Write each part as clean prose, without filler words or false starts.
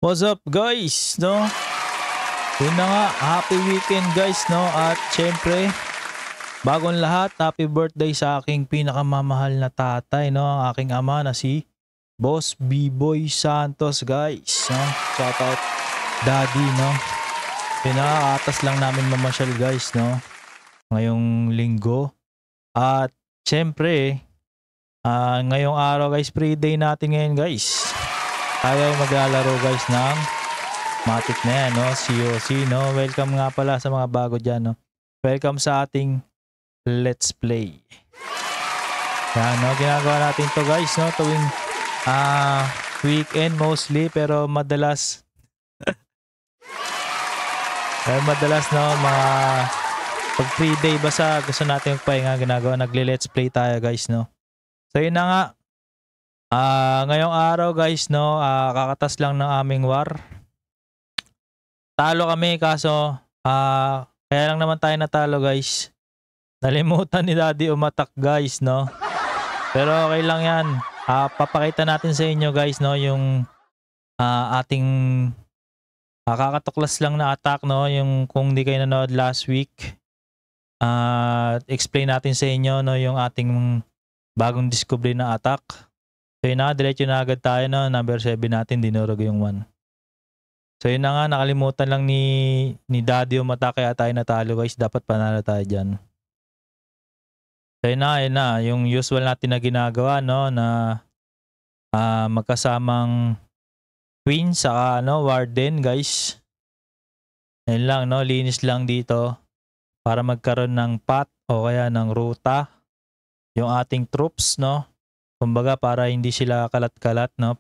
What's up guys, no? Yun na nga, happy weekend guys, no? At syempre, bagong lahat, happy birthday sa aking pinakamamahal na tatay, no? Ang aking ama na si Boss B-Boy Santos guys, no? Shout out daddy, no? Pinakaatas lang namin mamasyal guys, no? Ngayong linggo. At syempre, ngayong araw guys, free day natin ngayon guys. Tayo ay maglalaro guys ng Matic na yan, no? COC, no? Welcome nga pala sa mga bago dyan, no? Welcome sa ating Let's Play. Yan, no? Ginagawa natin to guys, no? Tuwing weekend mostly, pero madalas no? Mga pag free day basta gusto natin magpahinga, ginagawa, nagle-let's play tayo guys, no? So yun na nga. Ngayong araw guys, no, kakatas lang ng aming war. Talo kami kaso kaya lang naman tayo natalo guys. Nalimutan ni Daddy umatak guys, no. Pero okay lang 'yan. Papakita natin sa inyo guys, no, yung ating kakatuklas lang na attack, no, yung kung di kayo nanood last week. Explain natin sa inyo, no, yung ating bagong discovery na attack. So yun na, diretso na agad tayo, no? Number 7 natin, dinurog yung 1. So yun na nga, nakalimutan lang ni Daddy umatak kaya tayo natalo guys. Dapat panalo tayo dyan. So yun na, yung usual natin na ginagawa, no? Na magkasamang Queen saka Warden guys. Yun lang, no? Linis lang dito para magkaroon ng path o kaya ng ruta yung ating troops, no? Kumbaga para hindi sila kalat-kalat, no,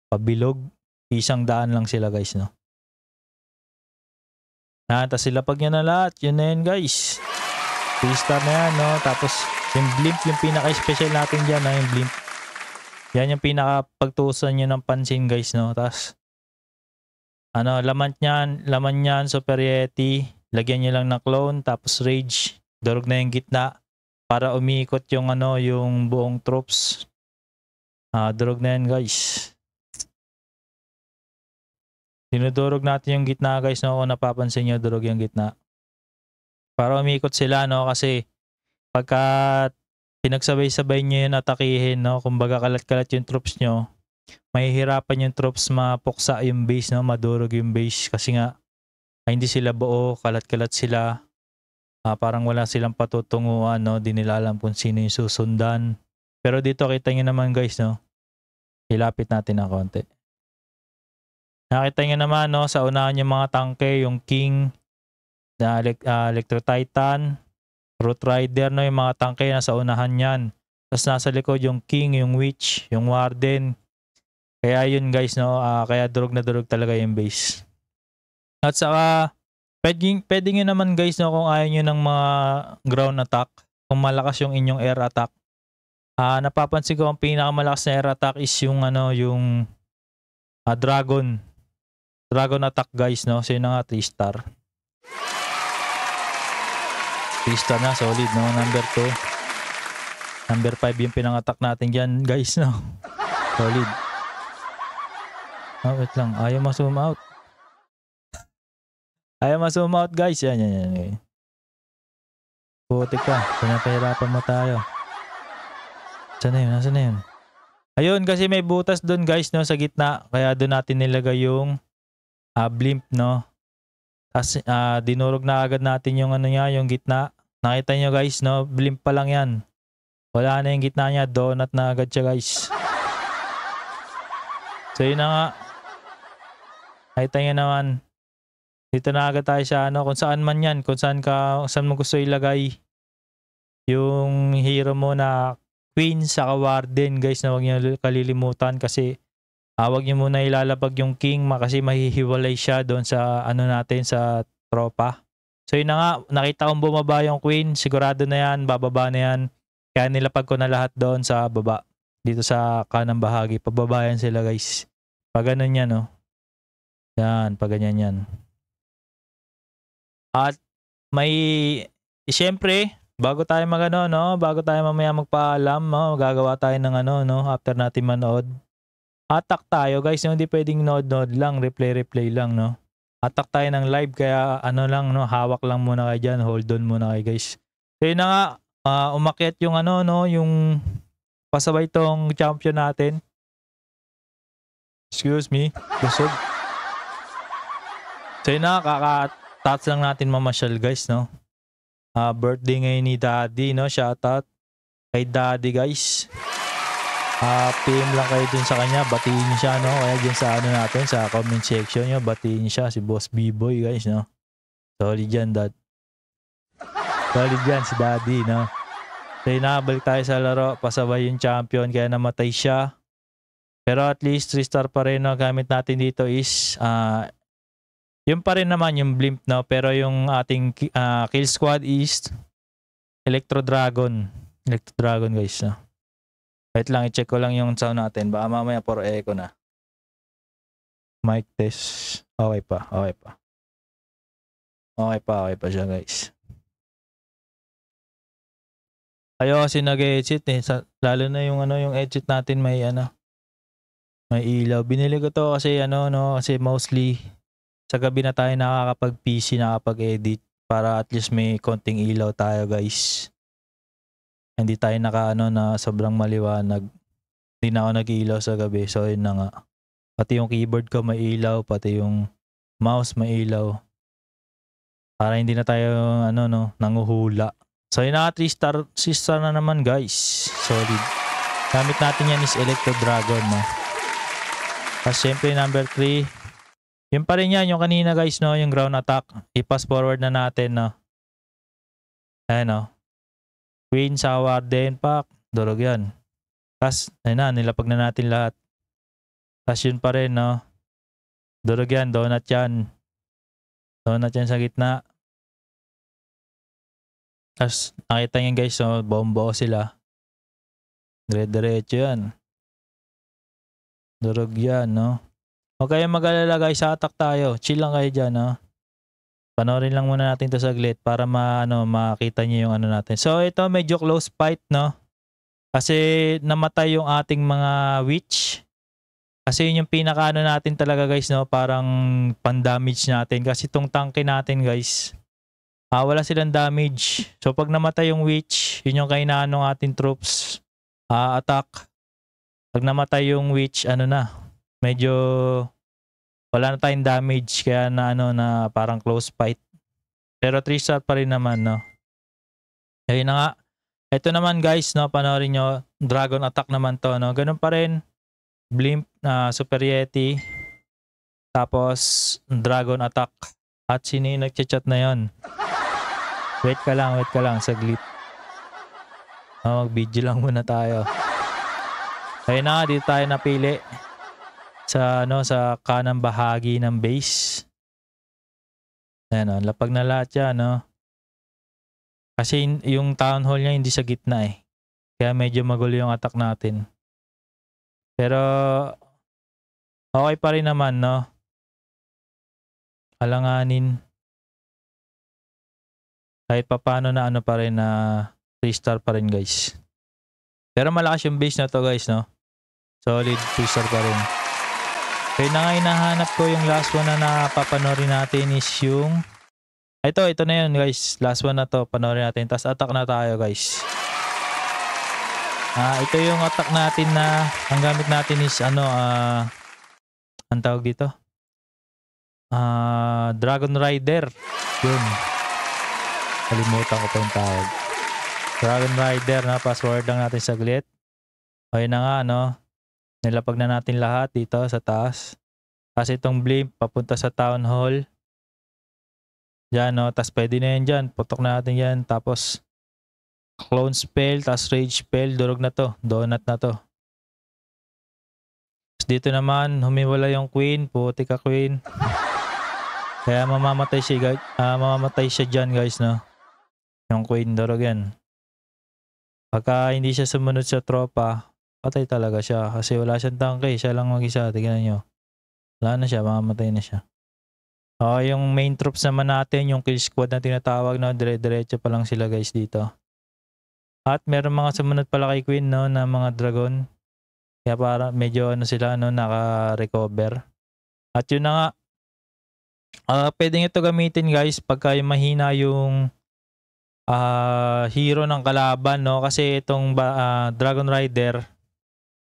pabilog, isang daan lang sila guys, no. Tas sila pag yan na lahat, yun na yan guys. 3-star na yan, no. Tapos yung blimp, yung pinaka-special natin dyan, yung blimp. Yan yung pinaka-pagtusan nyo ng pansin guys, no. Tapos laman nyan, Super Yeti, lagyan nyo lang ng clone, tapos rage, durog na yung gitna. Para umiikot yung yung buong troops. Durog na yan guys. Dinudurog natin yung gitna guys, no? Kung napapansin nyo, durog yung gitna. Para umiikot sila, no? Kasi pagka pinagsabay-sabay nyo yun atakihin, no? Kumbaga kalat-kalat yung troops nyo, mahihirapan yung troops mapuksa yung base, no? Madurog yung base kasi nga hindi sila buo, kalat-kalat sila. Parang wala silang patutunguhan, no? Di nila alam kung sino yung susundan. Pero dito kita nyo naman guys, no? Ilapit natin ng konti. Nakita nyo naman, no? Sa unahan yung mga tangke, yung King, Electro Titan, Root Rider, no? Yung mga tangke nasa unahan yan. Tapos nasa likod yung King, yung Witch, yung Warden. Kaya yun guys, no? Kaya durog na durog talaga yung base. At saka pwede nyo naman guys, no, kung ayaw nyo ng mga ground attack, kung malakas yung inyong air attack. Napapansin ko ang pinakamalakas na air attack is yung yung dragon attack guys, no. So yun na nga, 3-star. 3-star na, solid, no. Number 2. Number 5 yung pinang-attack natin dyan guys, no. Solid. Wait lang, ayaw ma-zoom out. Ayaw ma-zoom out guys. Yan. Putik ka. Pinapahirapan mo tayo. Nasaan na yun? Ayun, kasi may butas doon guys, no, sa gitna. Kaya doon natin nilagay yung blimp, no. Tapos dinurog na agad natin yung yung gitna. Nakita nyo guys, no, blimp pa lang yan. Wala na yung gitna niya. Donut na agad siya guys. So yun na nga. Nakita nyo naman. Dito na agad tayo sa kung saan man yan, kung saan mo gusto ilagay yung hero mo na Queen sa Warden guys, na huwag niyo kalilimutan kasi huwag niyo muna ilalapag yung King kasi mahihiwalay siya doon sa natin sa tropa. So yun na nga, nakita kong bumaba yung Queen, sigurado na yan, bababa na yan. Kaya nilapag ko na lahat doon sa baba, dito sa kanang bahagi, pababayan sila guys. Pag ganun yan, no. Yan, pag ganyan yan. At siyempre, bago tayo bago tayo mamaya magpaalam, gagawa tayo ng after natin manood. Attack tayo guys, no? Hindi pwedeng nod-nod lang, replay lang, no? Attack tayo ng live, kaya ano lang, no? Hawak lang muna kayo dyan, hold on muna kayo guys. So yun na nga, umakyat yung ano, no? Yung pasabay tong champion natin. Excuse me, busog. So yun na, kaka-touch lang natin mamasyal guys, no? Birthday ngayon ni Daddy, no? Shoutout kay Daddy guys. PM lang kayo dun sa kanya, batiin niyo siya, no? Kaya dyan sa ano natin, sa comment section nyo, batiin niyo siya, si Boss B-Boy guys, no? Solid yan, Dad. Solid yan, si Daddy, no? So balik tayo sa laro, pasabay yung champion, kaya namatay siya. Pero at least 3 star pa rin, no? Gamit natin dito is, yung pa rin naman, yung blimp, no? Pero yung ating kill squad is Electro Dragon. Electro Dragon guys, no? Wait lang, i-check ko lang yung sound natin. Baka mamaya puro echo na. Mic test. Okay pa, okay pa. Okay pa siya guys. Ayaw kasi nag-edit eh. Lalo na yung ano, yung edit natin may ano. May ilaw. Binili ko to kasi ano, no, kasi mostly sa gabi na tayo nakakapag-PC, nakakapag-edit para at least may konting ilaw tayo guys. Hindi tayo naka ano na sobrang maliwanag. Hindi na ako nag-ilaw sa gabi. So yun na nga. Pati yung keyboard ko may ilaw, pati yung mouse may ilaw. Para hindi na tayo ano no, nanguhula. So yun na, 3 star na naman guys. Solid. Gamit natin yan is Electro Dragon, no. Tapos syempre number 3. Yung pa rin yan, yung kanina guys, no, yung ground attack. I-pass forward na natin, no. Ayan, no. Queen sa Warden Pack, durog yan. Tapos, ayun na, nilapag na natin lahat. Tapos yun pa rin, no. Durog yan, donut yan. Donut yan sa gitna. Tapos, nakita nyo guys, no, bombo sila. Dire-diretso yan. Durog yan, no. Huwag kayong mag-alala guys, attack tayo. Chill lang kayo dyan, no. Panoorin lang muna natin to saglit para makita niyo yung ano natin. So ito medyo close fight, no? Kasi namatay yung ating mga witch. Kasi yun yung pinaka natin talaga guys, no? Parang pan-damage natin. Kasi itong tanke natin guys, wala silang damage. So pag namatay yung witch, yun yung kainaan ng ating troops. Attack. Pag namatay yung witch, ano na, medyo wala na tayong damage, kaya na ano na parang close fight. Pero 3 star pa rin naman, no. Ayun na nga. Ito naman guys, no, panoorin nyo, Dragon Attack naman to, no. Ganun pa rin. Blimp na Super Yeti. Tapos Dragon Attack. At sino yung nagchat na yon? Wait ka lang saglit. Mag-video lang muna tayo. Ayun na nga, dito tayo napili sa ano, sa kanang bahagi ng base. Ayan, oh, lapag na lahat yan, no. Kasi yung town hall niya hindi sa gitna eh. Kaya medyo magulo yung attack natin. Pero okay pa rin naman, no. Alanganin. Kahit papaano na ano pa rin, na 3 star pa rin guys. Pero malakas yung base na to guys, no. Solid 3 star pa rin. Kaya na nga hinahanap ko yung last one na napapanorin natin is yung ito na yun guys, last one na to, panoorin natin, tapos attack na tayo guys. Ito yung attack natin na ang gamit natin is ano, ang tawag dito, Dragon Rider. Yun, kalimutan ko pa yung tawag. Dragon Rider, na password lang natin saglit. Okay na nga, no. Nilapag na natin lahat dito sa taas. Tapos itong blimp papunta sa town hall. Diyan, no. Tapos pwede na yan dyan. Putok na natin yan. Tapos clone spell, tapos rage spell. Durog na to. Donut na to. Tapos dito naman, humiwala yung queen. Puti ka queen. Kaya mamamatay siya dyan guys, no. Yung queen, durog yan. Pagka hindi siya sumunod sa tropa, patay talaga siya kasi wala siyang tanke, siya lang mag-isa. Tingnan nyo, wala na siya, mamamatay na siya. Yung main troops naman natin, yung kill squad na tinatawag, no, dire-diretso pa lang sila guys dito. At meron mga sumunod pala kay Queen, no, na mga dragon. Kaya para medyo ano sila no, naka-recover. At yun na nga, pwedeng ito gamitin guys pagka yung mahina yung hero ng kalaban, no? Kasi itong Dragon Rider,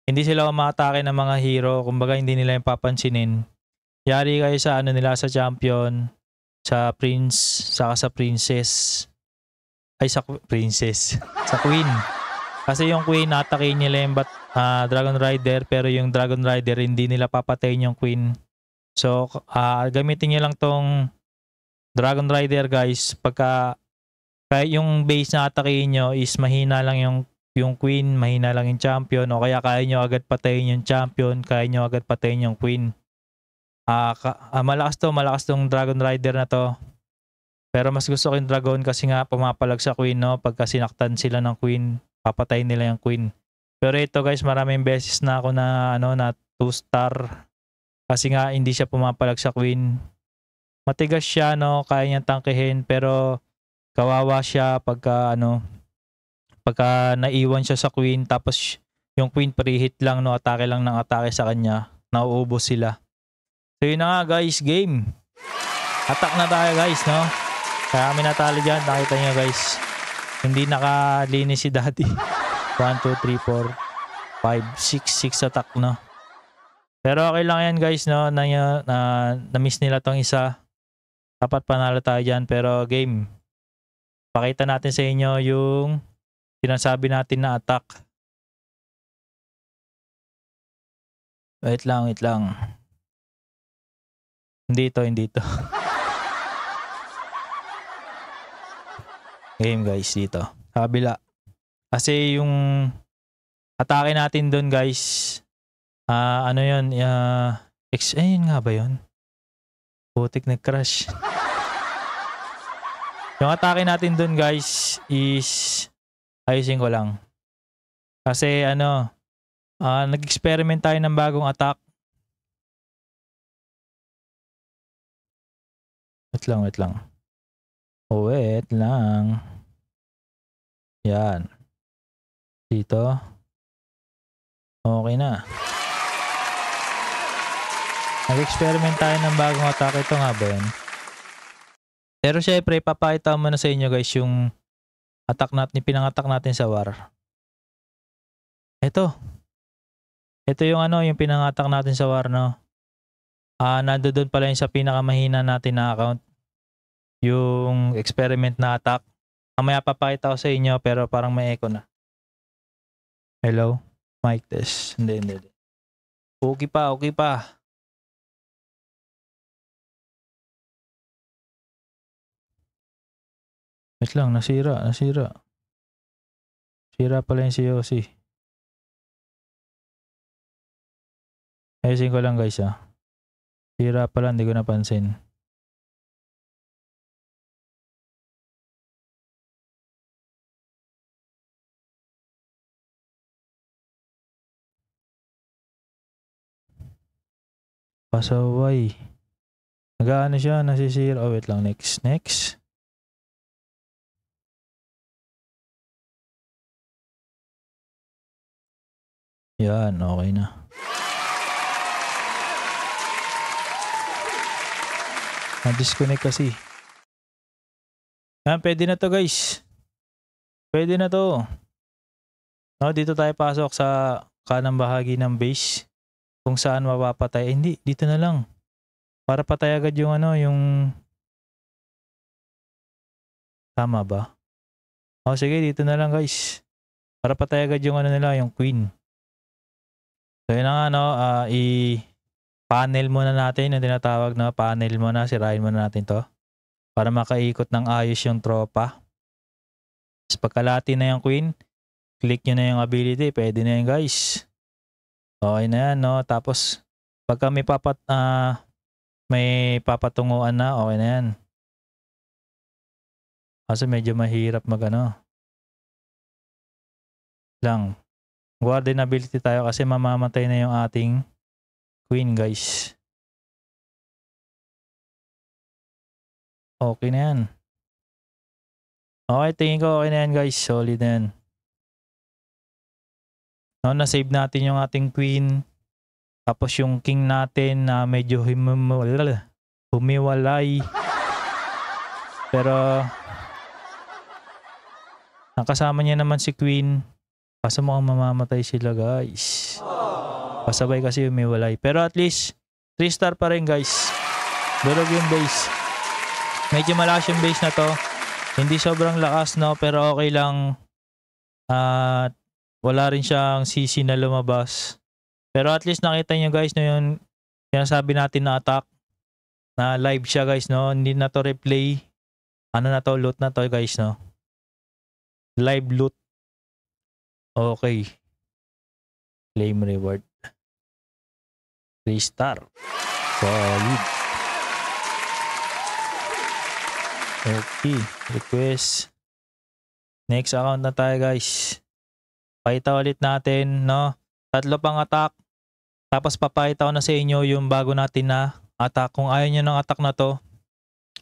hindi sila umatake ng mga hero, kumbaga hindi nila yung papansinin. Yari kayo sa ano nila, sa champion, sa prince, saka sa princess. Ay, sa princess. Sa queen. Kasi yung queen, atake nila yung Dragon Rider, pero yung Dragon Rider, hindi nila papatayin yung queen. So, gamitin nyo lang tong Dragon Rider guys, pagka yung base na atakein nyo is mahina lang yung queen, mahina lang yung champion, o kaya kaya nyo agad patayin yung champion, kaya nyo agad patayin yung queen. Malakas tong Dragon Rider na to. Pero mas gusto ko yung Dragon kasi nga pumapalag sa queen, no? Pagka sinaktan sila ng queen, papatayin nila yung queen. Pero ito guys, maraming beses na ako na 2 star kasi nga hindi siya pumapalag sa queen. Matigas siya, no? Kaya niyang tangkehin, pero kawawa siya pagka naiwan siya sa queen, tapos yung queen pre-hit lang, no? Atake lang ng atake sa kanya, nauubos sila. So yun na nga guys, game. Attack na tayo guys, no? Kaya kami natalo dyan, nakita nyo guys. Hindi nakalinis si daddy. 1, 2, 3, 4, 5, 6 attack, no? Pero okay lang yan guys, no? Na-miss nila tong isa. Dapat panalo tayo dyan, pero game. Pakita natin sa inyo yung sinasabi natin na attack. Wait lang. Hindi to. Game guys, dito. Sa kabila. Kasi yung atake natin doon guys, ano yun, ayun nga ba yun? Putik nag-crash. Yung atake natin doon guys is, ayusin ko lang. Kasi nag-experiment tayo ng bagong attack. Wait lang. Wait lang. Yan. Dito. Okay na. Nag-experiment tayo ng bagong attack. Ito nga ba yan? Pero syempre, papakita mo na sa inyo guys yung attack natin, pinang-attack natin sa war. Ito yung yung pinang-attack natin sa war, no? Nandoon pala yung sa pinakamahina natin na account. Yung experiment na attack. Mamaya papakita ko sa inyo, pero parang may echo na. Hello? Mic test. Hindi. Okay pa. Wait lang, nasira. Sira pala yung si Yossi. Ayusin ko lang guys, Sira pala, hindi ko napansin. Pasaway. Nag-ano siya, nasisira. Oh, wait lang. Next. Yan, okay na. Na-disconnect kasi. Yan, pwede na to guys. Pwede na to. No, dito tayo pasok sa kanang bahagi ng base. Kung saan mapapatay. Hindi, dito na lang. Para patay agad yung yung... Tama ba? Sige, dito na lang guys. Para patay agad yung nila, yung queen. So yun na nga, i-panel muna natin, yung tinatawag na panel muna, sirain muna natin to. Para makaikot ng ayos yung tropa. Tapos pagkalati na yung queen, click nyo na yung ability, pwede na yan guys. Okay na yan, no? Tapos, pagka may papatunguan na, okay na yan. Kasi medyo mahirap lang. Guardian ability tayo kasi mamamatay na yung ating queen, guys. Okay na yan. Okay, tingin ko okay na yan, guys. Solid na yan. No, na-save natin yung ating queen. Tapos yung king natin na medyo humiwalay. Pero nakasama niya naman si queen. Kaso mukhang mamamatay sila guys. Pasabay kasi humiwalay. Pero at least 3 star pa rin guys. Durog yung base. Medyo malakas yung base na to. Hindi sobrang lakas no, pero okay lang. At wala rin siyang CC na lumabas. Pero at least nakita nyo guys no, yung sinasabi natin na attack. Na live siya guys no. Hindi na to replay. Ano na to, loot na to guys no. Live loot. Okay. Claim reward. 3 star. Solid. Okay. Request. Next account na tayo guys. Pakita ulit natin no. 3 pang attack. Tapos papakita ko na sa inyo yung bago natin na attack. Kung ayaw nyo ng attack na to,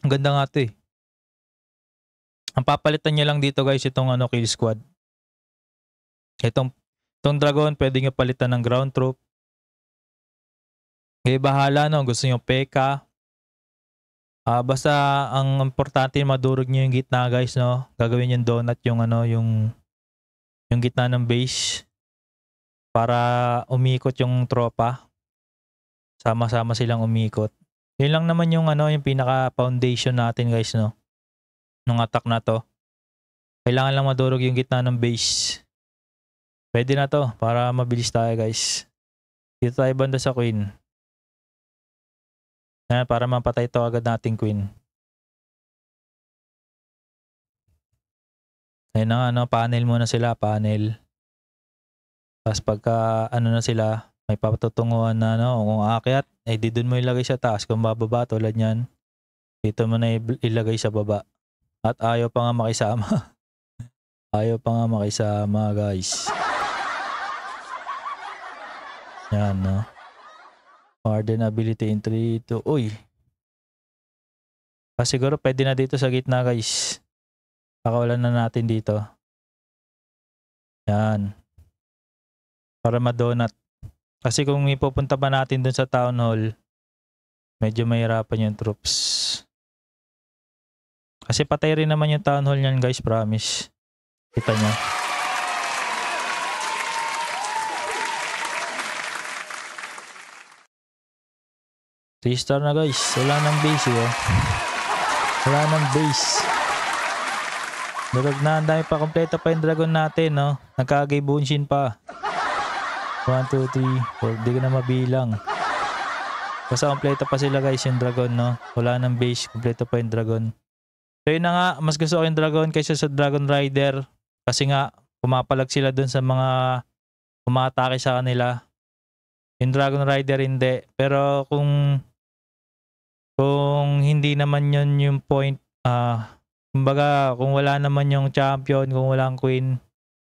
ang ganda nga to eh. Ang papalitan nyo lang dito guys, itong kill squad. Itong dragon, pwede nyo palitan ng ground troop. Okay, bahala no, gusto nyo P.E.K.K.A. Basta ang importante madurog nyo yung gitna guys no. Gagawin yung donut yung yung gitna ng base. Para umikot yung tropa. Sama-sama silang umikot. Yun lang naman yung yung pinaka foundation natin guys no. Nung attack na to. Kailangan lang madurog yung gitna ng base. Pwede na to para mabilis tayo guys. Dito tayo banda sa queen. Yan, para mapatay to agad nating queen. Ayun na nga panel muna sila, panel. Tapos pagka na sila, may patutunguhan na kung aakyat, di dun mo ilagay sa taas. Kung bababa tulad yan, dito mo na ilagay sa baba. At ayaw pa nga makisama. Ayaw pa nga makisama guys. Yan no. Harden ability in 3, 2. Uy. Siguro pwede na dito sa gitna guys. Pakawalan na natin dito. Yan. Para madonut. Kasi kung ipupunta pa natin dun sa town hall, medyo mahirapan yung troops. Kasi patay rin naman yung town hall niyan guys, promise. Kita nyo. Three star na guys. Wala nang base eh. Wala nang base. Durog na. Ang dami pa. Kompleto pa yung dragon natin no. Nagkagay bunshin pa. 1, 2, 3, 4. Di ko na mabilang. Basta kompleto pa sila guys yung dragon no. Wala nang base. Kompleto pa yung dragon. So yun na nga. Mas gusto ko yung dragon kaysa sa Dragon Rider. Kasi nga pumapalag sila dun sa mga umatake sa kanila. Yung Dragon Rider hindi. Pero kung hindi naman yun yung point, kumbaga kung wala naman yung champion, kung walang queen,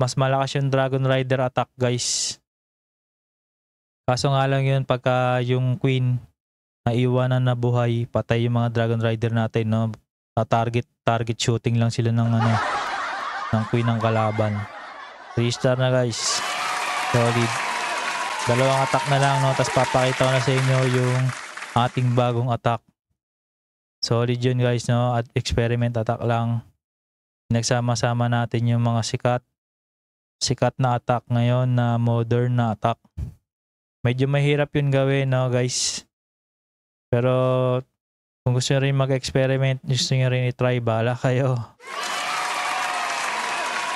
mas malakas yung Dragon Rider attack guys. Kaso nga lang yun pagka yung queen naiwanan na buhay, patay yung mga Dragon Rider natin no. Target shooting lang sila ng ng queen ng kalaban. 3 star na guys. Solid. 2 attack na lang no. Tapos papakita ko na sa inyo yung ating bagong attack. Solid yun guys no. At experiment attack lang. Nagsama-sama natin yung mga sikat na attack ngayon na modern na attack. Medyo mahirap yun gawin no guys. Pero kung gusto nyo rin mag-experiment, gusto nyo rin i-try, bala kayo.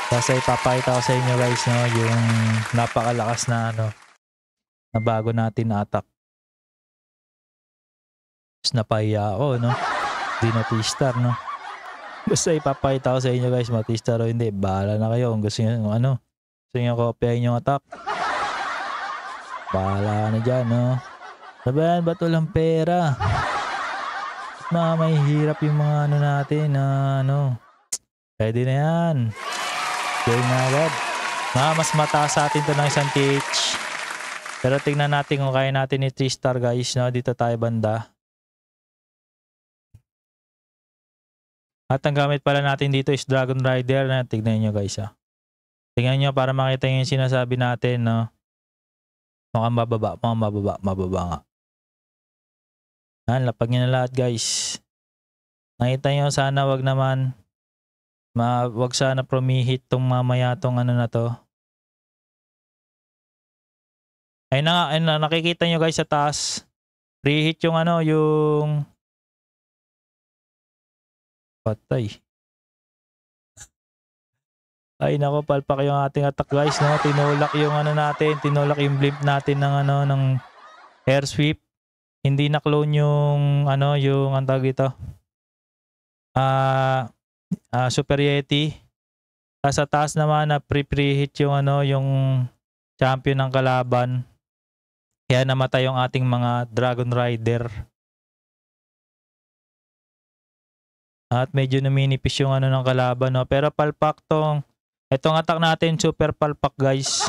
Kasi ipapakita ko sa inyo guys no, yung napakalakas na na bago natin na attack. Tapos napahiya ako no. Di na T-star no. Basta ipapakita ko sa inyo guys, mag-T-star o hindi, bahala na kayo kung gusto nyo gusto nyo kopyahin yung attack. Bahala na dyan no. Sabihan, ba't walang pera? May hirap yung mga natin na pwede na yan. Gawin na agad. Mas mataas sa atin to ng 1 TH. Pero tingnan natin kung kaya natin i 3 star guys no. Dito tayo banda. At ang gamit pala natin dito is Dragon Rider na tignan nyo guys Tingnan nyo para makita nyo yung sinasabi natin, no? Mukhang mababa nga. Lapag nyo na lahat, guys. Nakita nyo, sana wag naman. Wag sana promihit tong mamaya tong ano na to. Ayun na, nakikita nyo guys sa taas. Preheat yung ano, yung... Patay. Ay nako, palpak yung ating attack guys, no? Tinulak yung ano natin, tinulak yung blimp natin ng ano, ng air sweep. Hindi na-clone yung ano, yung ang tawag dito. Super Yeti. Sa taas naman na preheat yung ano, yung champion ng kalaban. Kaya namatay yung ating mga Dragon Rider. At medyo naminipis yung ano ng kalaban, no? Pero palpak tong itong attack natin, super palpak guys.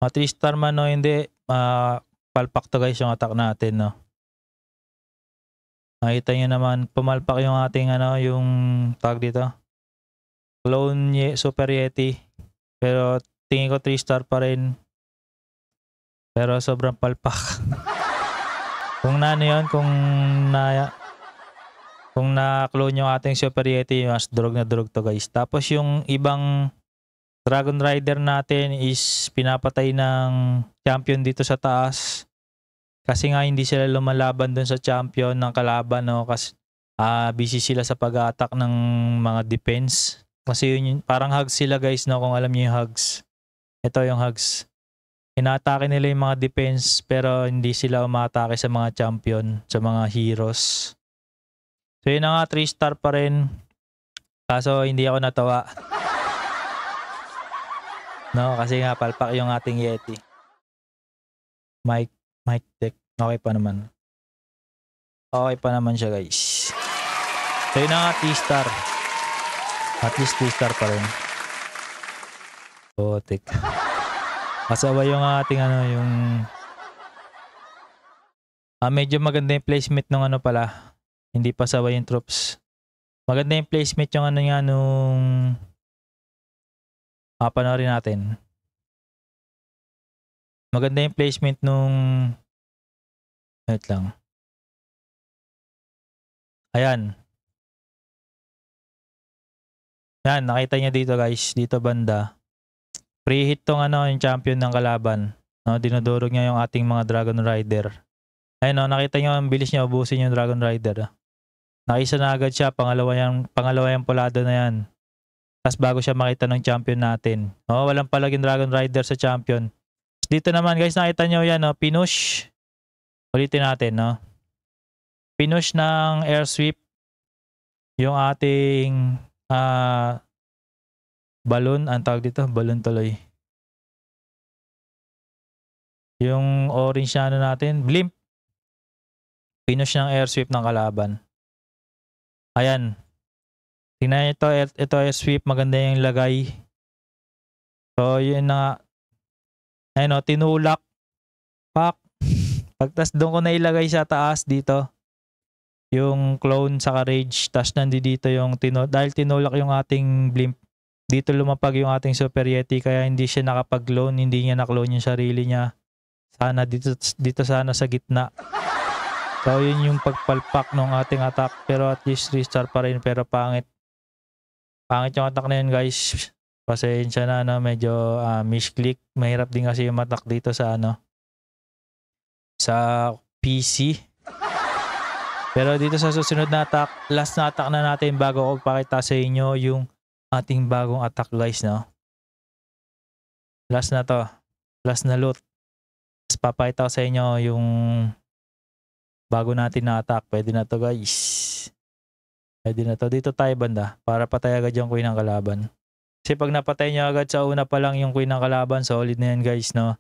Mga 3-star man o hindi, palpak to guys yung attack natin, no? Nakita nyo naman, pumalpak yung ating ano, yung tag dito. Clone Super Yeti. Pero tingin ko 3-star pa rin. Pero sobrang palpak. Kung ano yun, kung na-clone yung ating Super Yeti, mas drog na drog to guys. Tapos yung ibang Dragon Rider natin is pinapatay ng champion dito sa taas. Kasi nga hindi sila lumalaban dun sa champion ng kalaban, no? Kasi busy sila sa pag-attack ng mga defense. Kasi yun, parang hugs sila guys, no? Kung alam niyo yung hugs. Ito yung hugs. Inaatake nila yung mga defense pero hindi sila umatake sa mga champion, sa mga heroes. So yun na nga, 3-star pa rin. Kaso hindi ako natawa. No, kasi nga palpak yung ating Yeti. Mic check. Okay pa naman. Okay pa naman siya guys. So yun na nga, 3-star. At least 3-star pa rin. Botik. Kasabay yung ating ano, yung... medyo maganda yung placement ng ano pala. Hindi pa sabay yung troops. Maganda yung placement yung ano nga nung... panoorin natin. Maganda yung placement nung... Wait lang. Ayan. Yan, nakita niyo dito guys. Dito banda. Pre-hit tong ano, yung champion ng kalaban. No, dinudurog niya yung ating mga Dragon Rider. Ayun no, nakita niyo ang bilis niya ubusin yung Dragon Rider. Nakisa na agad siya, pangalawa yung pulado na yan. Tapos bago siya makita ng champion natin. Oh, walang palaging Dragon Rider sa champion. Dito naman guys, nakita nyo yan, no? Pinush. Ulitin natin, no? Pinush ng air sweep yung ating balloon. Ang tawag dito, balloon tuloy. Yung orange na ano natin, blimp. Pinush ng air sweep ng kalaban. Ayan. Tingnan nyo ito air sweep, maganda yung lagay. So, yun na. Ayun o, tinulak. Pak. Pagtas doon ko na ilagay sa taas dito. Yung clone sa rage. Tapos nandito yung dahil tinulak yung ating blimp. Dito lumapag yung ating Super Yeti. Kaya hindi siya nakapag-clone. Hindi niya na-clone yung sarili niya. Sana dito sana sa gitna. So, yun yung pagpalpak ng ating attack. Pero at least 3-star pa rin. Pero pangit. Pangit yung attack na yun guys. Pasensya na, no? Medyo misclick. Mahirap din kasi yung attack dito sa ano. Sa PC. Pero dito sa susunod na attack. Last na attack na natin bago ko pakita sa inyo yung ating bagong attack guys, no? Last na to. Last na loot. Tapos papakita ko sa inyo yung bago natin na attack. Pwede na to guys. Pwede na to. Dito tayo banda. Para patay agad yung queen ng kalaban. Kasi pag napatay niya agad sa una pa lang yung queen ng kalaban, solid na yan guys, no?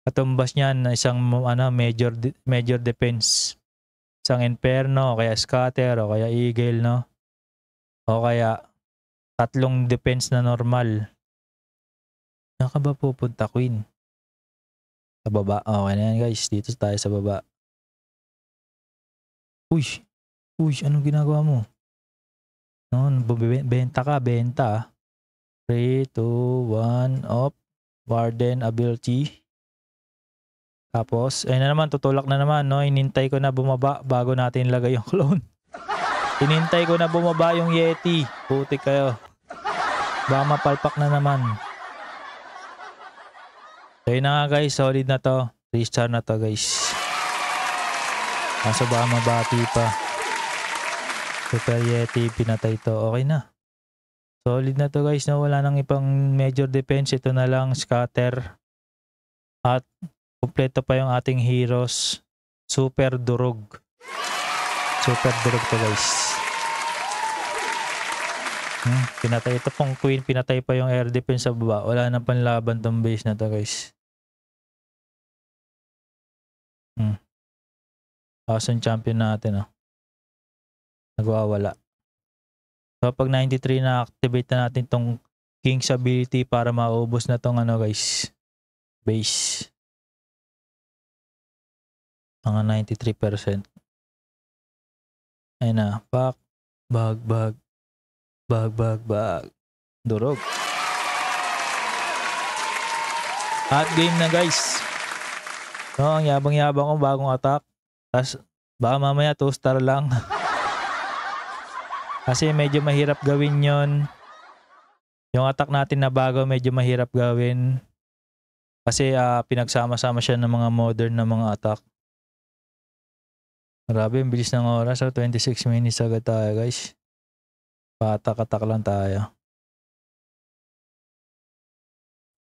Katumbas niyan na isang major defense. Isang inferno, o kaya scatter, o kaya eagle, no? O kaya 3 defense na normal. Saan ka ba pupunta, queen? Sa baba. Okay na yan guys. Dito tayo sa baba. Uy, anong ginagawa mo? No, benta ka, benta. 3, 2, 1, op. Warden ability. Tapos, ayun na naman, tutulak na naman, no? Inintay ko na bumaba bago natin lagay yung clone. Inintay ko na bumaba yung Yeti. Putik kayo. Baka mapalpak na naman. So, yun na nga guys, solid na to. 3-star na to guys. Kaso baka mabati pa. Super Yeti, pinatay to. Okay na. Solid na to guys, no? Wala nang ibang major defense. Ito na lang, scatter. At kumpleto pa yung ating heroes. Super durog. Super durog to guys. Pinatay ito pong queen. Pinatay pa yung air defense sa baba. Wala nang panlaban tong base na to guys. Awesome champion natin. Nagwawala. So pag 93 na activate na natin tong King's ability para maubos na tong guys. Base. Mga 93%. Ayun na. Back. Bag. Durog. Hot game na guys. So, ang yabang-yabang ko bagong attack. Tapos, baka mamaya 2-star lang. Kasi medyo mahirap gawin yon. Yung attack natin na bago medyo mahirap gawin. Kasi pinagsama-sama siya ng mga modern na mga attack. Grabe, ang bilis ng oras. So, 26 minutes agad tayo guys. Patak-atak lang tayo.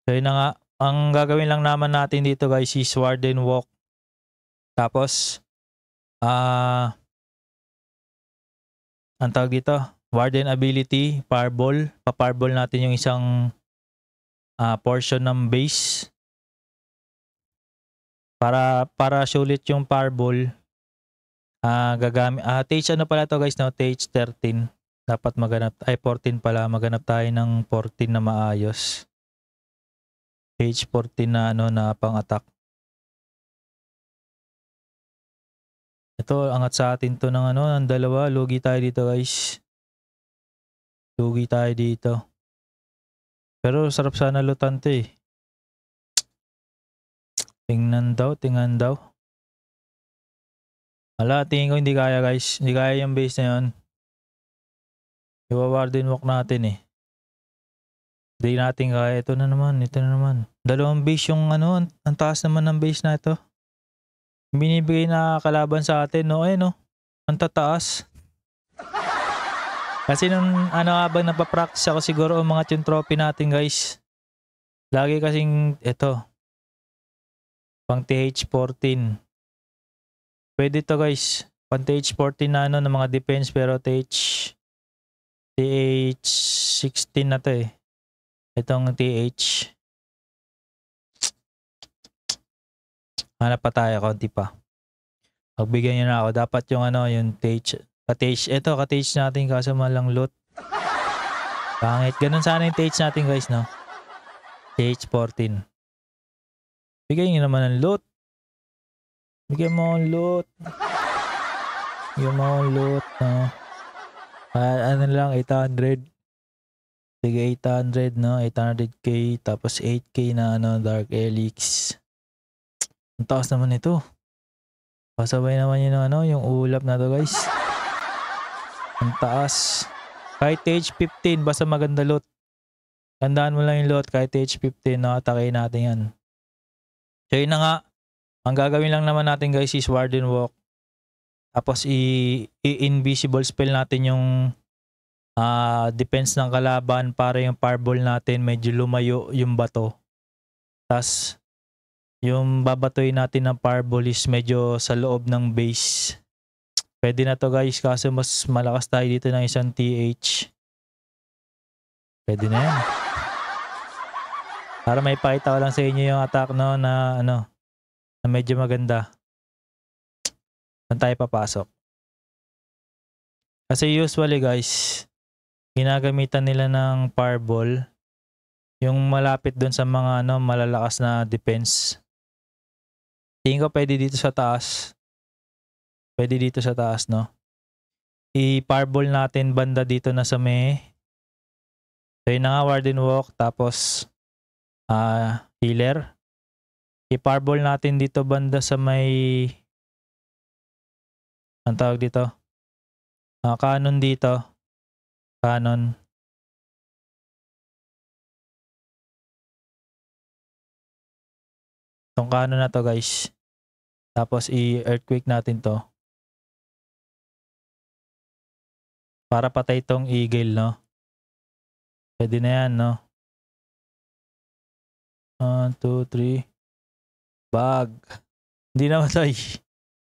So yun na nga. Ang gagawin lang naman natin dito guys is Warden Walk. Tapos, ang tawag dito, Warden Ability, Fireball. Pa-fireball natin yung isang portion ng base. Para sulit yung Fireball, gagamit, Tage ano pala to guys, no? Tage 13. Dapat maganap, 14 pala, maganap tayo ng 14 na maayos. Page 14 na na pang-attack. Ito, angat sa atin to ng ng dalawa. Lugi tayo dito guys. Lugi tayo dito. Pero sarap sana lutan to eh. Tingnan daw. Wala, tingin ko hindi kaya guys. Hindi kaya yung base na yun. Iwa-warden walk natin eh. Hindi natin kaya. Ito na naman. Dalawang base yung ang taas naman ng base na ito. Binibigay na kalaban sa atin, no? Ayun, no? Ang tataas. Kasi nung habang napapractice ako siguro ang mga trophy natin guys. Lagi kasing ito. Pang TH14. Pwede to guys. Pang TH14 na ng mga defense pero TH16 na to eh. Itong TH. Hanap pa tayo, konti pa. Pagbigyan nyo na ako. Dapat yung yung TH. Ito, ka-TH natin kaso malang loot. Pangit. Ganun sana yung TH natin guys, no? TH14. Bigyan nyo naman ng loot. Bigyan mo ng loot. No? Ano lang, 800. Sige, 800, no? 800k. Tapos 8k na Dark Elix. Ang taas naman ito. Pasabay naman yung ulap na to guys. Ang taas. Kahit TH15, basta maganda loot. Tandaan mo lang yung loot, kahit TH15, atake natin yan. So yun na nga. Ang gagawin lang naman natin guys is Warden Walk. Tapos i-invisible spell natin yung defense ng kalaban para yung fireball natin medyo lumayo yung bato. Tapos yung babatoy natin ng fireball is medyo sa loob ng base. Pwede na to guys kasi mas malakas tayo dito ng isang TH. Pwede na yan. Para may pakita ko lang sa inyo yung attack na medyo maganda. Saan tayo papasok? Kasi usually guys, ginagamitan nila ng fireball yung malapit dun sa mga malalakas na defense. Tingin ko pwede dito sa taas. No? i-fireball natin banda dito na sa may. So yun na nga, Warden Walk, tapos healer. I-fireball natin dito banda sa may, ang tawag dito? Cannon dito. Cannon. Itong cannon na to guys. Tapos i-earthquake natin to. Para patay tong eagle, no? Pwede na yan, no? 1, 2, 3. Bag. Hindi namatay.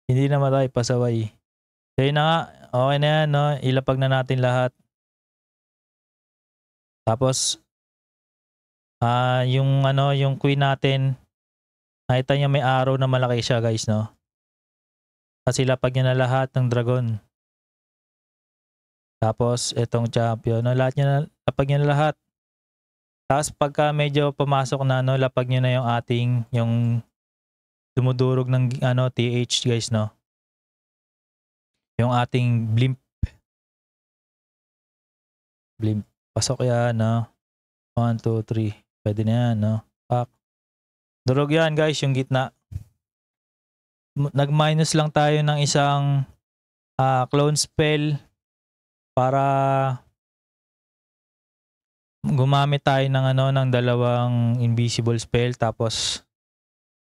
Hindi namatay, pasaway. So yun na nga, okay na yan, no? Ilapag na natin lahat. Tapos, yung queen natin, nakita niya may arrow na malaki siya guys, no? Kasi lapag niya na lahat ng dragon. Tapos, itong champion, no? Lahat niya na, lapag niya na lahat. Tapos, pagka medyo pumasok na, no? Lapag niya na yung ating, yung dumudurog ng, TH guys, no? Yung ating blimp. Blimp. Pasok yan, no? 1, 2, 3. Pwede na yan, no? Pak. Durog yan, guys, yung gitna. Nag-minus lang tayo ng isang clone spell para gumamit tayo ng ng dalawang invisible spell tapos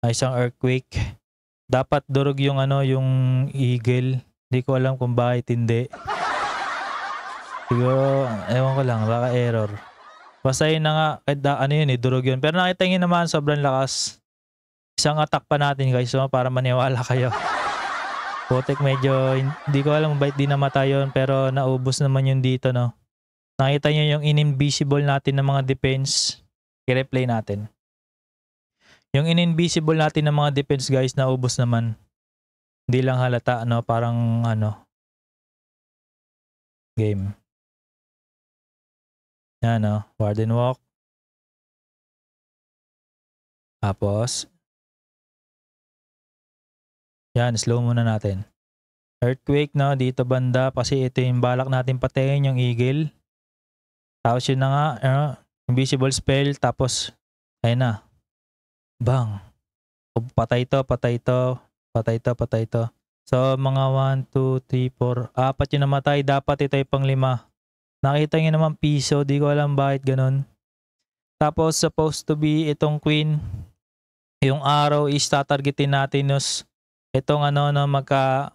isang earthquake. Dapat durog yung yung eagle. Hindi ko alam kung bakit hindi. Siguro, ewan ko lang, baka error. Basta yun na nga, durog yun. Pero nakita nyo naman, sobrang lakas. Isang attack pa natin guys, so, para maniwala kayo. Putik medyo, hindi ko alam bakit di namatay yun, pero naubos naman yun dito, no. Nakita nyo yung in-invisible natin ng mga defense. I-replay natin. Yung in-invisible natin ng mga defense guys, naubos naman. Hindi lang halata, no, parang game. Yan, no, Warden Walk. Tapos, yan, slow muna natin. Earthquake, no, dito banda, kasi ito yung balak natin patayin, yung eagle. Tapos yun na nga, invisible spell, tapos, ayun na. Bang. Patay to, patay to, patay to, patay to. So, mga 1, 2, 3, 4, 4 yung namatay. Dapat ito yung pang 5. Nakita nyo naman piso, di ko alam bakit ganun. Tapos, supposed to be itong queen. Yung arrow is tatargetin natin itong magka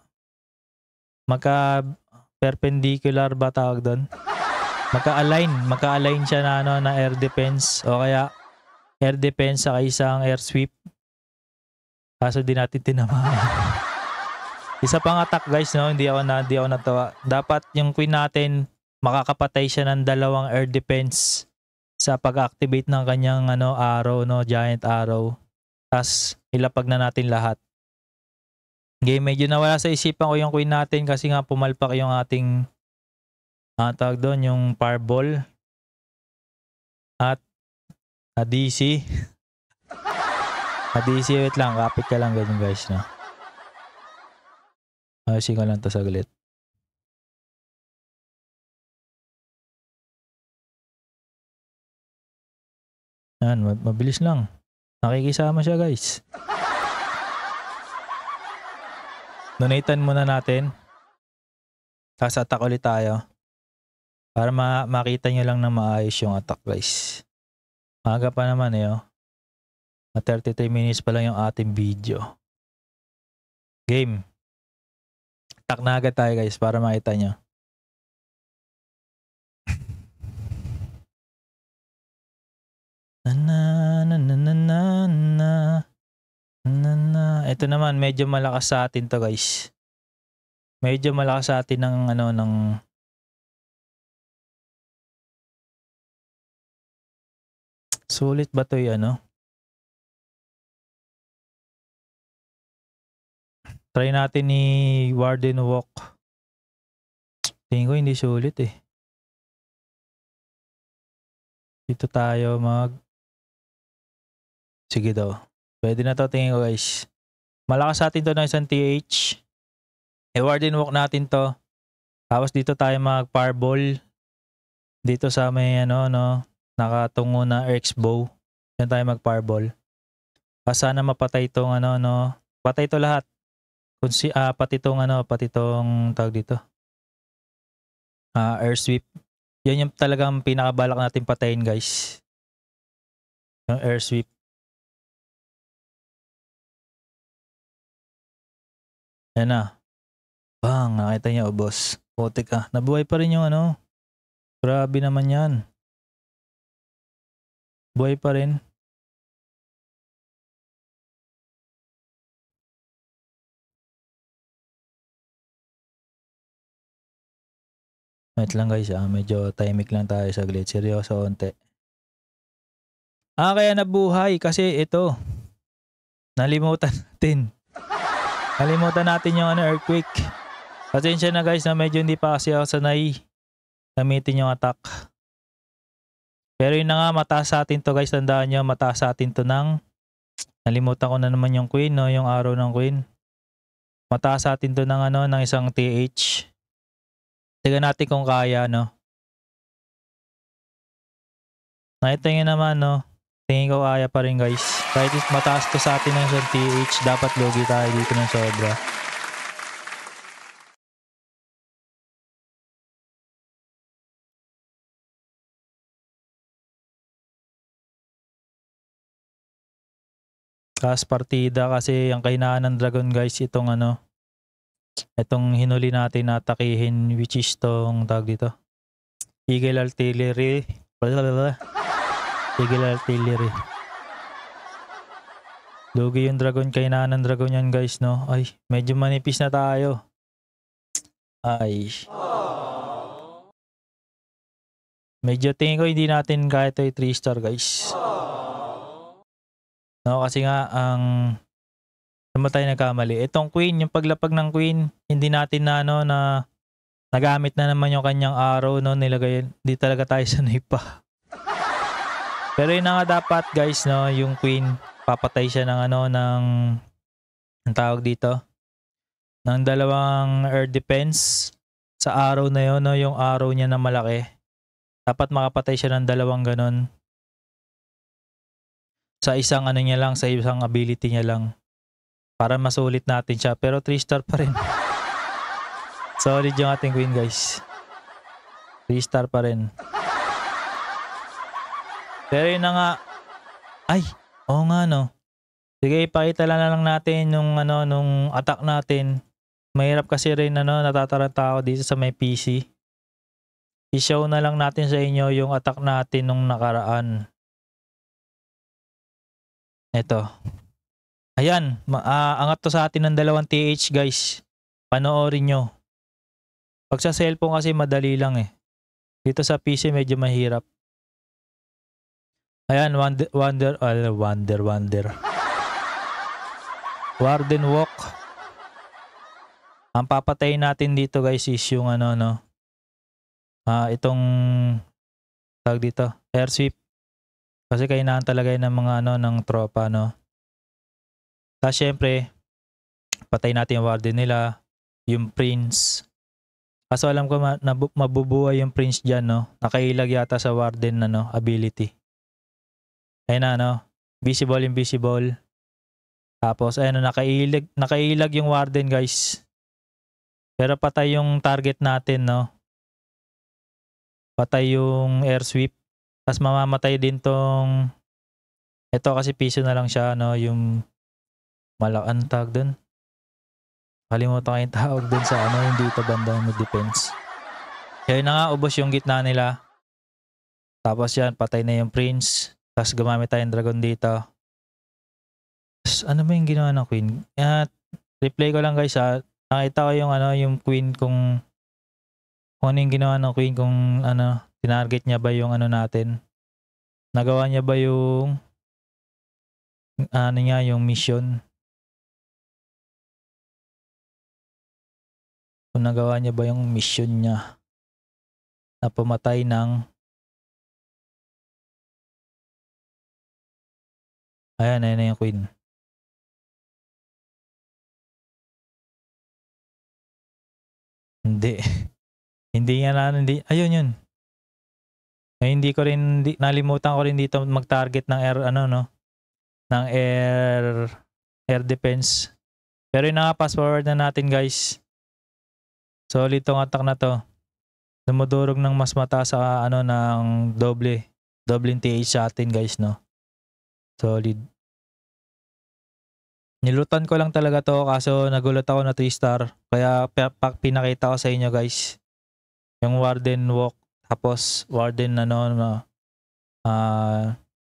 perpendicular ba tawag doon? Magka-align siya na air defense o kaya air defense sa isang air sweep. Kaso di natin tinamaan. Isa pang attack guys, no, hindi ako natawa. Dapat yung queen natin makakapatay siya ng dalawang air defense sa pag-activate ng kanyang arrow, no, giant arrow. Tas ilapag na natin lahat. Game, medyo nawala sa isipan ko yung queen natin kasi nga pumalpak yung ating tawag doon, yung fireball at DC. DC, wait lang, kapit ka lang ganyan guys, no. Ayusin ko lang to saglit. Yan, mabilis lang. Nakikisama siya guys. Donatan muna natin. Tapos attack ulit tayo. Para makita nyo lang na maayos yung attack guys. Maaga pa naman oh. 33 minutes pa lang yung ating video. Game. Attack na agad tayo guys para makita nyo. Ito naman medyo malakas sa atin to guys. Medyo malakas sa atin ng sulit ba to yung try natin ni Warden Walk. Tingin ko hindi sulit eh. Dito tayo sige daw. Pwede na to tingin ko guys. Malakas sa atin to ng isang TH. Warden Walk natin to. Tapos dito tayo mag-fireball. Dito sa may ano, no, nakatungo na X-bow. Diyan tayo mag-fireball. Sana mapatay itong ano, no. Patay ito lahat. Pati itong ano, pati itong tawag dito. Air sweep. Yan yung talagang pinakabalak natin patayin, guys. Yung air sweep. Yan na. Bang, nakita niyo, boss. Putik ka. Nabuhay pa rin yung ano. Grabe naman yan. Buhay pa rin. Wait lang guys, medyo timing lang tayo saglit. Seryoso onte. Kaya nabuhay kasi ito. Nalimutan natin. Nalimutan natin yung ano, earthquake. Pasensya na guys na medyo hindi pa kasi ako sanay gamitin yung attack. Pero yun na nga, mataas sa atin to guys. Tandaan nyo, mataas sa atin to ng nalimutan ko na naman yung queen, no? Yung arrow ng queen. Mataas sa atin to ng ano, ng isang TH. Tignan natin kung kaya, no? Nakita nyo naman, no? Tingin ko kaya pa rin guys. Kahit mataas to sa atin ng isang TH, dapat logi tayo dito ng sobra. Last partida kasi ang kahinaan ng dragon guys, itong ano, itong hinuli natin na atakihin, which is tong tawag dito. Eagle Artillery. Eagle Artillery. Lugi yung dragon, kahinaan ng dragon yan guys, no? Ay, medyo manipis na tayo. Ay. Medyo tingin ko hindi natin kahit ay 3 star guys. No, kasi nga ang naman tayo nagkamali. Itong queen, yung paglapag ng queen, hindi natin na ano na nagamit na naman yung kanyang arrow, no, nilagay. Hindi talaga tayo sanay pa. Pero yun na nga dapat guys, no, yung queen, papatay siya ng ano, ng ang tawag dito, ng dalawang air defense sa arrow na yun, no, yung arrow niya na malaki. Dapat makapatay siya ng dalawang ganon. Sa isang ano niya lang, sa isang ability niya lang. Para masulit natin siya. Pero 3 star pa rin. Solid yung ating queen guys. 3 star pa rin. Pero yun na nga. Ay, oo nga no. Sige, ipakita lang natin yung ano, nung attack natin. Mahirap kasi rin ano, natataranta ako dito sa may PC. I-show na lang natin sa inyo yung attack natin nung nakaraan. Ito. Ayan, angat to sa atin ng 2 TH guys. Panoorin nyo. Pag sa cellphone kasi madali lang eh. Dito sa PC medyo mahirap. Ayan, Warden Walk. Ang papatayin natin dito guys is yung ano, no. Itong tawag dito, air sweep. Kasi kailangan talaga ng mga ano, ng tropa, no. Tapos syempre, patay natin yung warden nila, yung prince. Kaso alam ko mabubuhay yung prince dyan, no. Nakailag yata sa warden na, no, ability. Ayun na, no. Visible, invisible. Tapos ayun, no, nakailag yung warden guys. Pero patay yung target natin, no. Patay yung air sweep. Tapos mamamatay din tong ito kasi piso na lang siya, no, yung malaking tag dun. Kalimutan ko yung tawag dun sa ano, yung dito bandang defense. Kaya na nga, ubos yung gitna nila. Tapos yan, patay na yung prince. Tapos gumamit tayong dragon dito. Tapos ano ba yung ginawa ng queen? Replay ko lang guys ha. Nakita ko yung ano, yung queen kung ano yung ginawa ng queen, kung ano, tinarget niya ba yung ano natin. Nagawa niya ba yung ano niya, yung mission. Kung nagawa niya ba yung mission niya na pumatay ng ayan na yung queen. Hindi. Hindi nga na, hindi, ayun yun. Ay, hindi ko rin, nalimutan ko rin dito mag-target ng air, ano, no? Ng air defense. Pero yun na nga, fast forward na natin, guys. Solid tong attack na to. Dumudurog ng mas mataas sa, ano, ng doble. Dobleng TH sa atin, guys, no? Solid. Nilutan ko lang talaga to, kaso nagulat ako na 3-star. Kaya pinakita ko sa inyo, guys. Yung Warden Walk. Tapos, Warden, ano,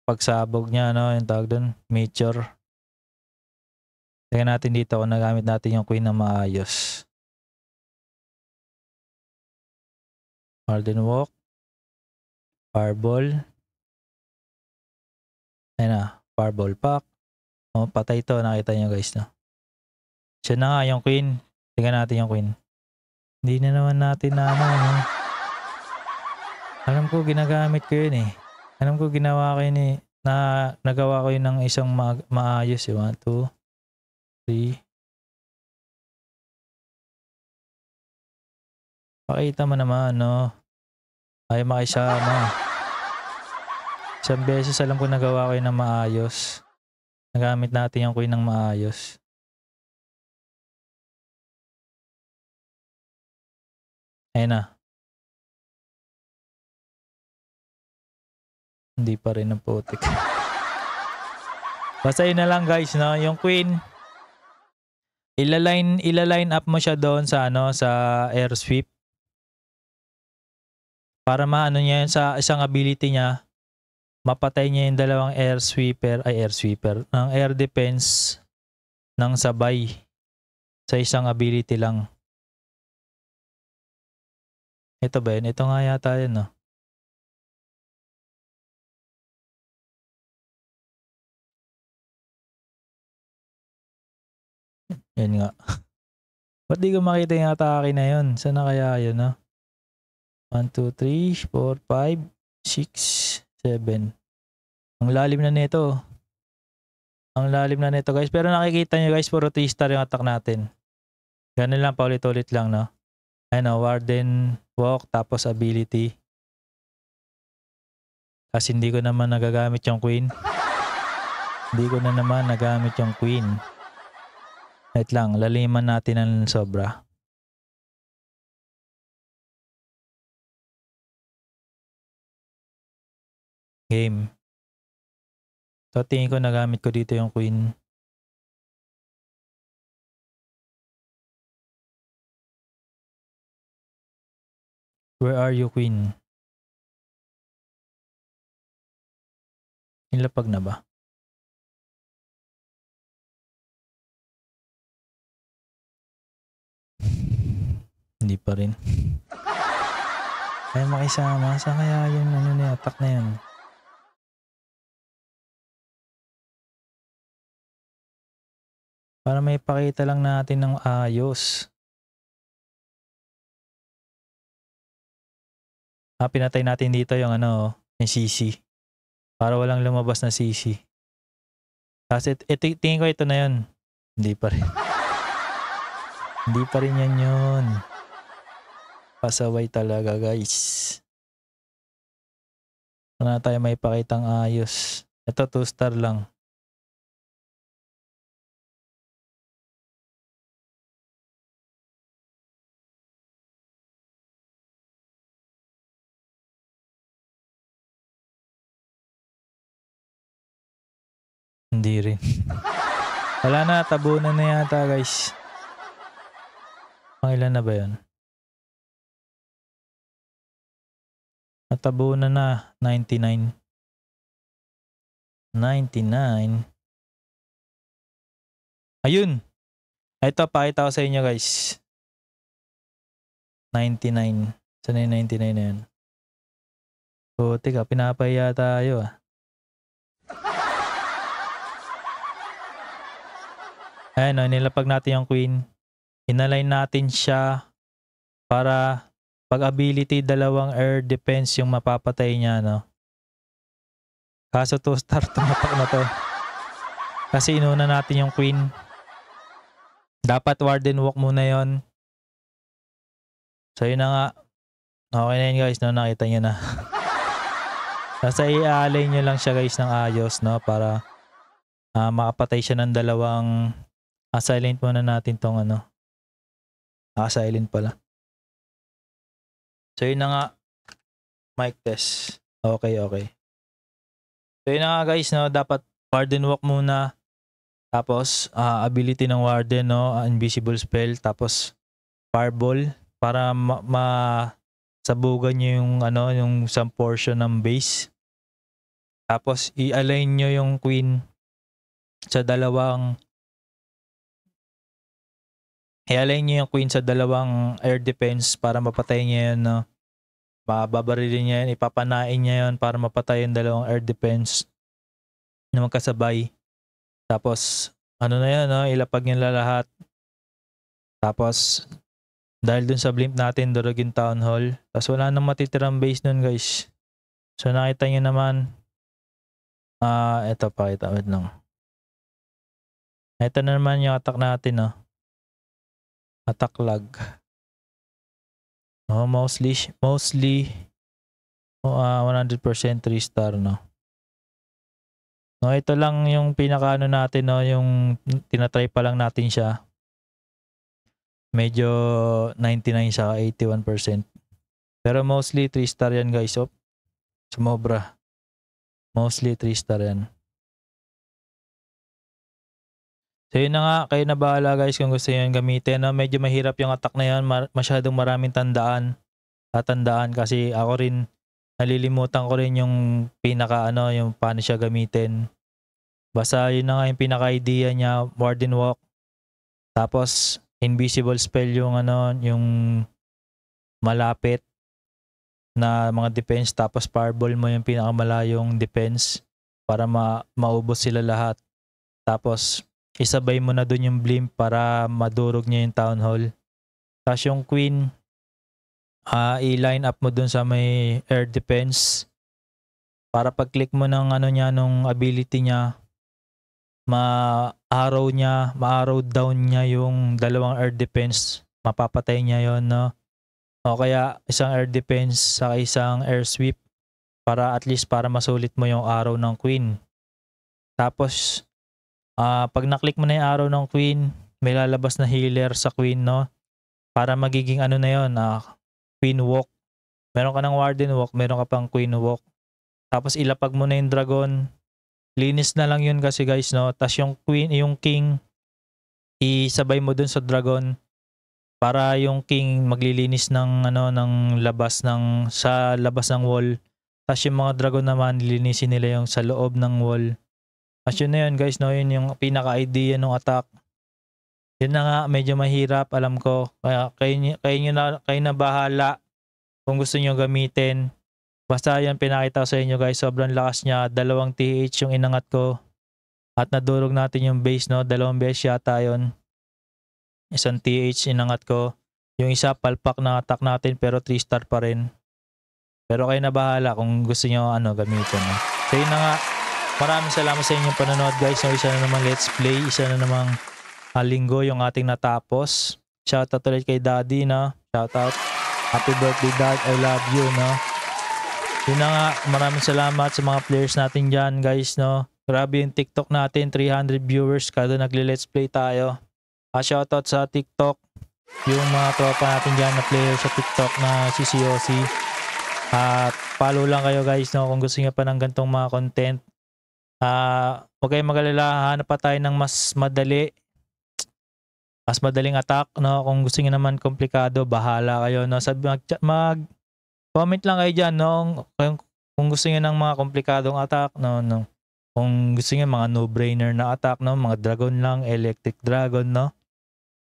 pagsabog niya, no, yung tawag doon, Mature. Tingnan natin dito kung nagamit natin yung Queen na maayos. Warden Walk. Fireball. Ayun na, Fireball Pack. Oh, patay to, nakita nyo, guys, no. Siya na nga, yung Queen. Tingnan natin yung Queen. Hindi na naman natin na, ano, no. Alam ko, ginagamit ko yun, eh. Alam ko, ginawa ko yun, eh. Nagawa ko yun ng isang maayos, eh. 1, 2, 3. Pakita mo naman, no. Ay, makisama. Isang beses alam ko nagawa ko yun ng maayos. Nagamit natin yung Queen ng maayos. Ayun na. Hindi pa rin ang putik. Basta yun na lang, guys, no. Yung Queen, ilaline up mo siya doon sa, ano, sa air sweep. Para maano niya yun sa isang ability niya. Mapatay niya yung dalawang air sweeper, ng air defense ng sabay sa isang ability lang. Ito ba yun? Ito nga yata yun, no? Yan nga. Ba't di ko makita yung atake na yun? Saan na kaya yun, no? 1, 2, 3, 4, 5, 6, 7. Ang lalim na nito. Ang lalim na nito, guys. Pero nakikita nyo, guys, puro 3-star yung attack natin. Ganun lang, paulit-ulit lang, no? Ayun, no? Warden Walk, tapos ability. Kasi hindi ko naman nagagamit yung Queen. Hindi ko na naman nagamit yung Queen. Wait lang, laliman natin ng sobra. Game. So, tingin ko nagamit ko dito yung Queen. Where are you, Queen? Nilapag na ba? Hindi pa rin. Ay, makisama. Saan kaya yung ano na attack na yun? Para may pakita lang natin ng ayos. Pinatay natin dito yung ano, yung CC. Para walang lumabas na CC. Kasi tingin ko ito na yun. Hindi pa rin. Hindi pa rin yan yun. Pasaway talaga, guys. Wala tayo may pakitang ayos. Ito 2-star lang. Hindi rin. Wala na, tabunan na yata, guys. Pangilan na ba yun? Natabunan na, 99. 99. Ayun. Ito, pakita ko sa inyo, guys. 99. Saan yung 99 na yun? So, teka, pinapahiya tayo, ah. Ayan, no, nilapag natin yung Queen. Inalign natin siya para pag ability, dalawang air defense yung mapapatay niya, no? Kaso 2-star tumatak na to. Kasi inuna natin yung Queen. Dapat Warden Walk muna yon. So yun na nga. Okay na yun guys, no? Nakita nyo na. Basta i-alay nyo lang siya guys ng ayos, no? Para makapatay siya ng dalawang silent muna natin tong ano. Silent pala. So yun na nga. Mic test. Okay. So yun na nga guys, no? Dapat Warden Walk muna. Tapos ability ng Warden, no? Invisible spell. Tapos Fireball. Para sabugan nyo yung ano, yung some portion ng base. Tapos i-align nyo yung Queen sa dalawang air defense para mapatay niya yun, no? Babarilin niya yun, ipapanain niya yun para mapatay yung dalawang air defense na magkasabay. Tapos ano na yun, no? Ilapag niya lahat. Tapos dahil dun sa blimp natin, durugin Town Hall. Tapos wala nang matitirang base nun guys. So nakita nyo naman. Ito pakita. Wait lang. Ito na naman yung attack natin, no? Attack lag. Mostly 100% 3-star, no? No, ito lang yung pinakaano natin, no? Yung tinatry pa lang natin siya. Medyo 99 siya, 81%. Pero mostly 3-star yan guys. Sumobra. Mostly 3-star yan. So yun na nga, kayo na bahala guys kung gusto nyo gamitin. No? Medyo mahirap yung attack na yan. Masyadong maraming tatandaan kasi ako rin, nalilimutan ko rin yung yung paano siya gamitin. Basta yun na nga yung pinaka-idea niya, Warden Walk. Tapos invisible spell yung yung malapit na mga defense, tapos fireball mo yung pinakamalayong defense para maubos sila lahat. Tapos isabay mo na dun yung blimp para madurog niya yung Town Hall. Tapos yung Queen, i-line up mo dun sa may air defense para pag-click mo ng nung ability niya, ma-arrow down niya yung dalawang air defense, mapapatay niya yon, no? O kaya isang air defense sa isang air sweep para at least para masulit mo yung arrow ng Queen. Tapos pag na-click mo na yung arrow ng Queen, may lalabas na healer sa Queen, no? Para magiging na yon, Queen Walk. Meron ka ng Warden Walk, meron ka pang Queen Walk. Tapos ilapag mo na yung dragon. Linis na lang yun kasi guys, no? Tapos yung Queen, yung King, isabay mo dun sa dragon para yung King maglilinis ng ng labas sa labas ng wall. Tapos yung mga dragon naman lilinisin nila yung sa loob ng wall. Tapos yun na yun guys, no? Yun yung pinaka-idea ng attack. Yun na nga, medyo mahirap, alam ko. Kaya kayo na bahala kung gusto niyo gamitin. Basta yan pinakita sa inyo guys, sobrang lakas niya. 2 TH yung inangat ko. At nadurog natin yung base, no? 2 beses yata yun. 1 TH inangat ko. Yung isa palpak na attack natin pero 3-star pa rin. Pero kayo na bahala kung gusto niyo gamitin, no? So yun na nga. Maraming salamat sa inyong panonood guys. So, isa na naman let's play. Isa na namang linggo yung ating natapos. Shoutout ulit kay Daddy, no? Shoutout. Happy birthday Dad. I love you, no? Yun na nga, maraming salamat sa mga players natin dyan guys, no? Grabe yung TikTok natin, 300 viewers kada nagle-let's play tayo. Shoutout sa TikTok, yung mga tropa natin dyan na player sa TikTok na si COC. At follow lang kayo guys, no? Kung gusto nyo pa ng gantong mga content. Huwag kayong mag-alala, hanap pa tayo ng mas madaling attack, no? Kung gusto nyo naman komplikado, bahala kayo, no? Comment lang kayo dyan, no? Kung gusto niyo ng mga komplikadong attack, no? Kung gusto niyo mga no-brainer na attack, no? Mga dragon lang, electric dragon, no?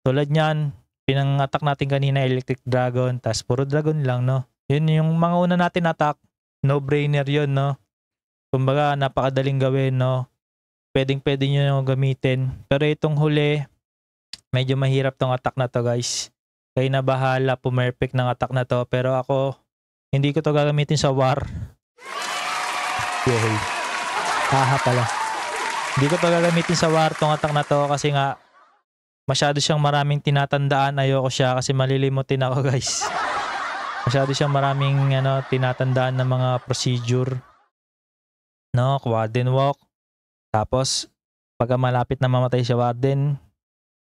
Tulad niyan, pinang-attack natin kanina, electric dragon, tas puro dragon lang, no? Yun yung mga una natin attack, no-brainer yun, no? Kumbaga, napakadaling gawin, no? Pwedeng-pwede nyo gamitin. Pero itong huli, medyo mahirap tong attack na to, guys. Kayo na bahala, pumerfect ng attack na to. Pero ako, hindi ko to gagamitin sa war. Yay. Pala. Hindi ko to gagamitin sa war tong attack na to kasi nga masyado siyang maraming tinatandaan. Ayoko siya kasi malilimutin ako guys. Masyado siyang maraming tinatandaan na mga procedure, no? Quad and walk. Tapos pagka malapit na mamatay si Warden,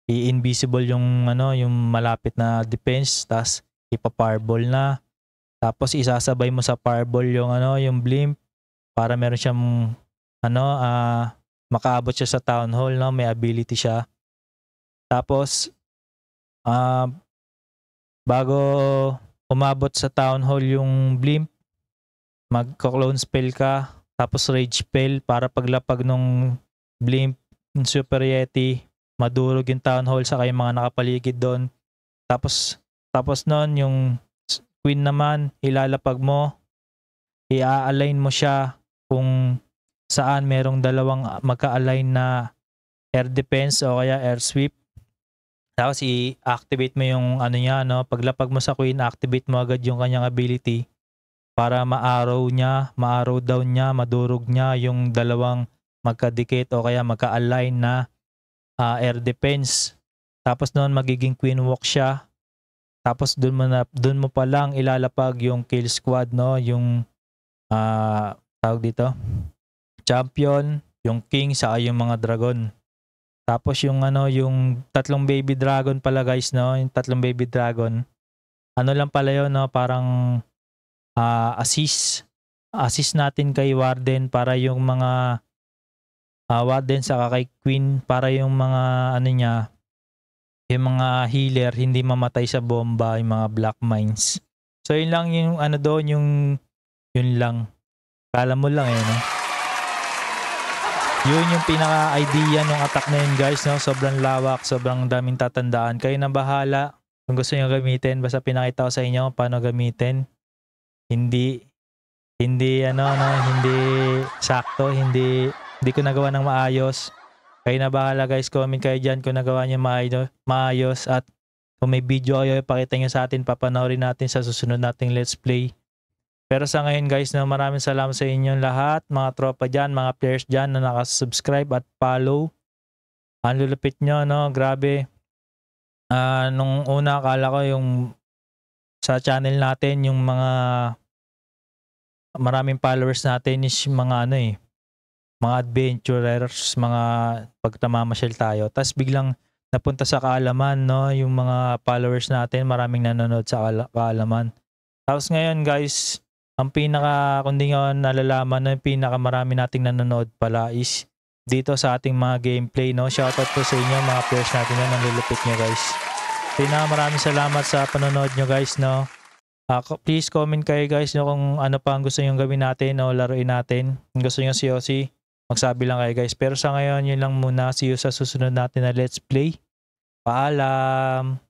i-invisible yung yung malapit na defense, tas ipa-fireball na. Tapos isasabay mo sa fireball yung yung blimp para meron siyang makaabot siya sa town hall, no? May ability siya. Tapos bago umabot sa town hall yung blimp, magko-clone spell ka, tapos rage spell para paglapag nung blimp, yung Super Yeti, madurog yung town hall sa yung mga nakapaligid doon. Tapos noon yung queen naman, ilalapag mo, i-align mo siya kung saan merong dalawang magka-align na air defense o kaya air sweep. Tapos i-activate mo yung niya, paglapag mo sa queen, activate mo agad yung kanyang ability para ma-arrow down niya, madurog niya yung dalawang magkadikit o kaya magka-align na air defense. Tapos noon magiging queen walk siya. Tapos doon mo pa lang ilalapag yung kill squad, no, yung tawag dito, champion, yung king sa yung mga dragon. Tapos yung yung tatlong baby dragon pala guys, no, yung tatlong baby dragon. Lang pala yun, no, parang assist natin kay Warden para yung mga Warden saka kay Queen para yung mga niya, yung mga healer hindi mamatay sa bomba, yung mga black mines. So yun lang yung doon, yun lang. Kala mo lang no. Yun yung pinaka-idea ng attack na yun guys, no? Sobrang lawak, sobrang daming tatandaan. Kayo na bahala kung gusto nyo gamitin. Basta pinakita ko sa inyo paano gamitin. Hindi sakto, hindi ko nagawa ng maayos. Kayo na bahala guys, comment kayo dyan kung nagawa nyo maayos. At kung may video kayo, pakita nyo sa atin, papanoorin natin sa susunod nating let's play. Pero sa ngayon guys, maraming salamat sa inyong lahat, mga tropa dyan, mga players dyan na nakasubscribe at follow. Ang lulupit nyo, no? Grabe. Nung una, akala ko yung sa channel natin, yung mga maraming followers natin is mga mga adventurers, mga pagtamamasyal tayo. Tapos biglang napunta sa kaalaman, no? Yung mga followers natin, maraming nanonood sa kaalaman. Tapos ngayon guys, ang kung di nga nalalaman, yung pinakamarami nating nanonood pala is dito sa ating mga gameplay, no? Shoutout po sa inyo, mga players natin yan, ang lulupit nyo guys. Maraming salamat sa panonood nyo guys, no? Please comment kayo guys, no, kung ano pa ang gusto nyo gawin natin o laruin natin. Kung gusto nyo COC, magsabi lang kayo guys. Pero sa ngayon, yun lang muna. See you sa susunod natin na let's play. Paalam!